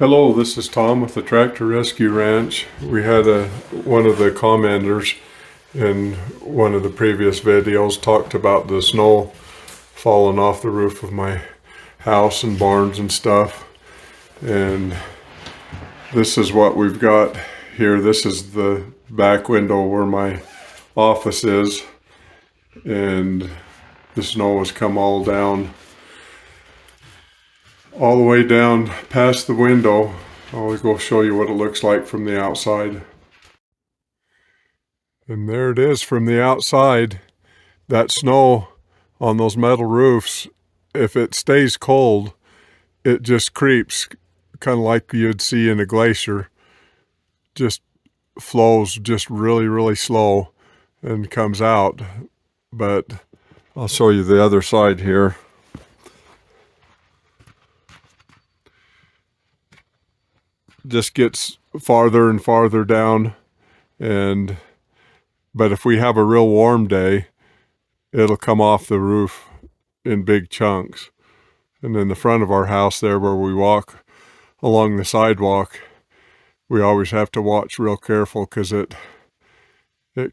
Hello, this is Tom with the Tractor Rescue Ranch. We had one of the commenters in one of the previous videos talked about the snow falling off the roof of my house and barns and stuff. And this is what we've got here. This is the back window where my office is. And the snow has come all the way down past the window. I'll go show you what it looks like from the outside. And there it is from the outside. That snow on those metal roofs, if it stays cold, it just creeps, kind of like you'd see in a glacier. Just flows just really, really slow and comes out. But I'll show you the other side here. Just gets farther and farther down, but if we have a real warm day, it'll come off the roof in big chunks. And in the front of our house there where we walk along the sidewalk, we always have to watch real careful because it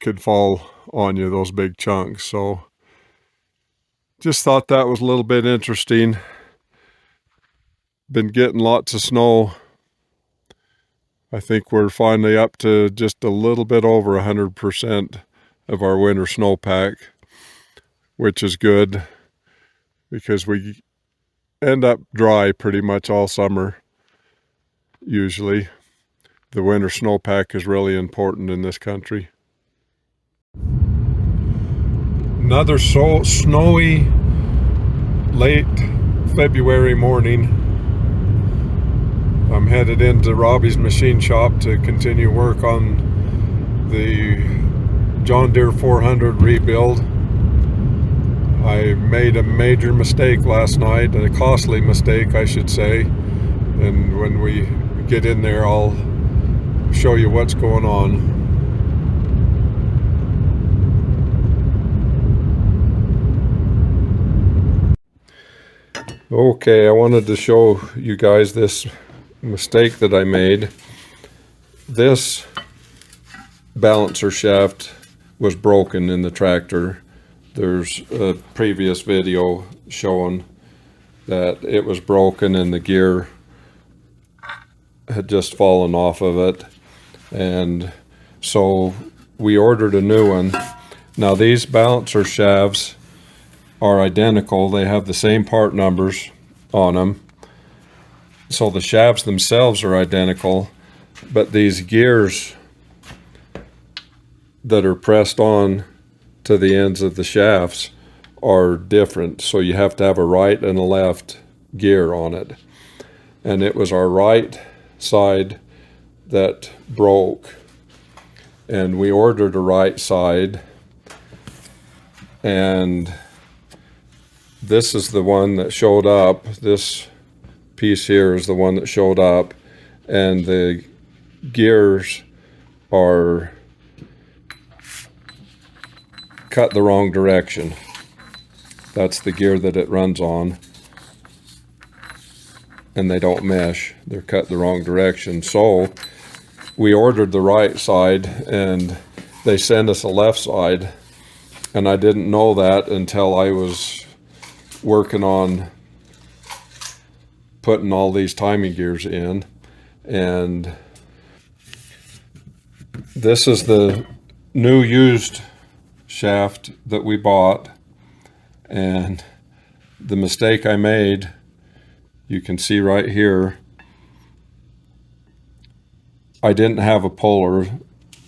could fall on you, those big chunks. So just thought that was a little bit interesting. Been getting lots of snow. I think we're finally up to just a little bit over 100% of our winter snowpack, which is good because we end up dry pretty much all summer. Usually the winter snowpack is really important in this country. Another snowy late February morning. I'm headed into Robbie's machine shop to continue work on the John Deere 400 rebuild. I made a major mistake last night, a costly mistake I should say, and when we get in there I'll show you what's going on. Okay, I wanted to show you guys this mistake that I made. This balancer shaft was broken in the tractor. There's a previous video showing that it was broken and the gear had just fallen off of it, and so we ordered a new one. Now these balancer shafts are identical. They have the same part numbers on them. So the shafts themselves are identical, but these gears that are pressed on to the ends of the shafts are different. So you have to have a right and a left gear on it. And it was our right side that broke. And we ordered a right side. And this is the one that showed up. This piece here is the one that showed up, and the gears are cut the wrong direction. That's the gear that it runs on, and they don't mesh. They're cut the wrong direction. So we ordered the right side and they sent us a left side, and I didn't know that until I was working on putting all these timing gears in. And this is the new used shaft that we bought, and the mistake I made, you can see right here, I didn't have a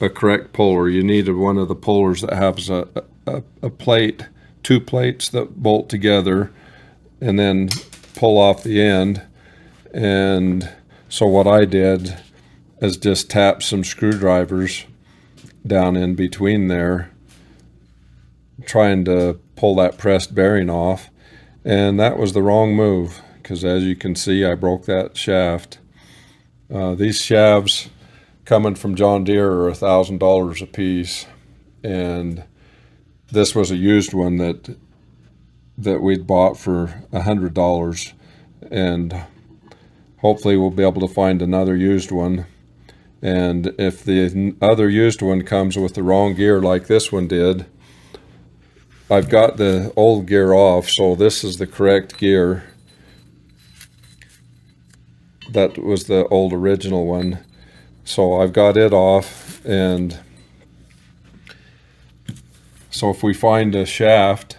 correct puller. You needed one of the pullers that has a plate, two plates that bolt together and then pull off the end. And so what I did is just tap some screwdrivers down in between there, trying to pull that pressed bearing off, and that was the wrong move because as you can see I broke that shaft. These shafts coming from John Deere are $1,000 a piece, and this was a used one that we'd bought for $100, and hopefully we'll be able to find another used one. And if the other used one comes with the wrong gear like this one did, I've got the old gear off, so this is the correct gear. That was the old original one. So I've got it off, and so if we find a shaft,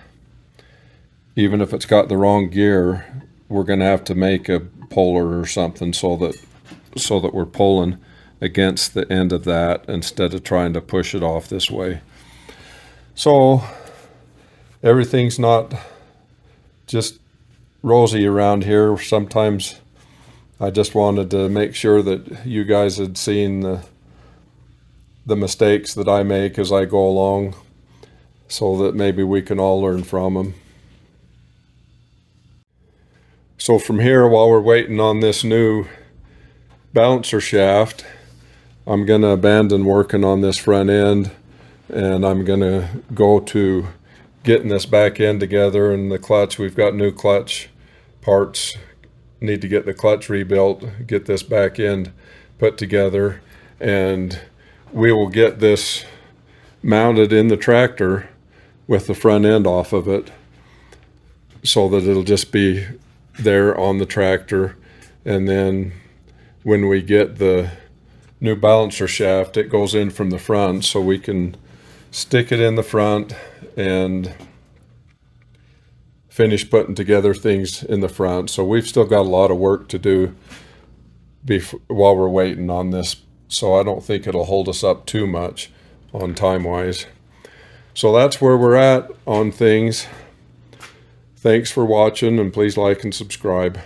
even if it's got the wrong gear, we're going to have to make a puller or something so that we're pulling against the end of that instead of trying to push it off this way. So everything's not just rosy around here. Sometimes I just wanted to make sure that you guys had seen the mistakes that I make as I go along, so that maybe we can all learn from them. So from here, while we're waiting on this new balancer shaft, I'm going to abandon working on this front end, and I'm going to go to getting this back end together. And the clutch, we've got new clutch parts, need to get the clutch rebuilt, get this back end put together, and we will get this mounted in the tractor with the front end off of it, so that it'll just be there on the tractor. And then when we get the new balancer shaft, it goes in from the front, so we can stick it in the front and finish putting together things in the front. So we've still got a lot of work to do while we're waiting on this, so I don't think it'll hold us up too much on time wise. So that's where we're at on things. Thanks for watching, and please like and subscribe.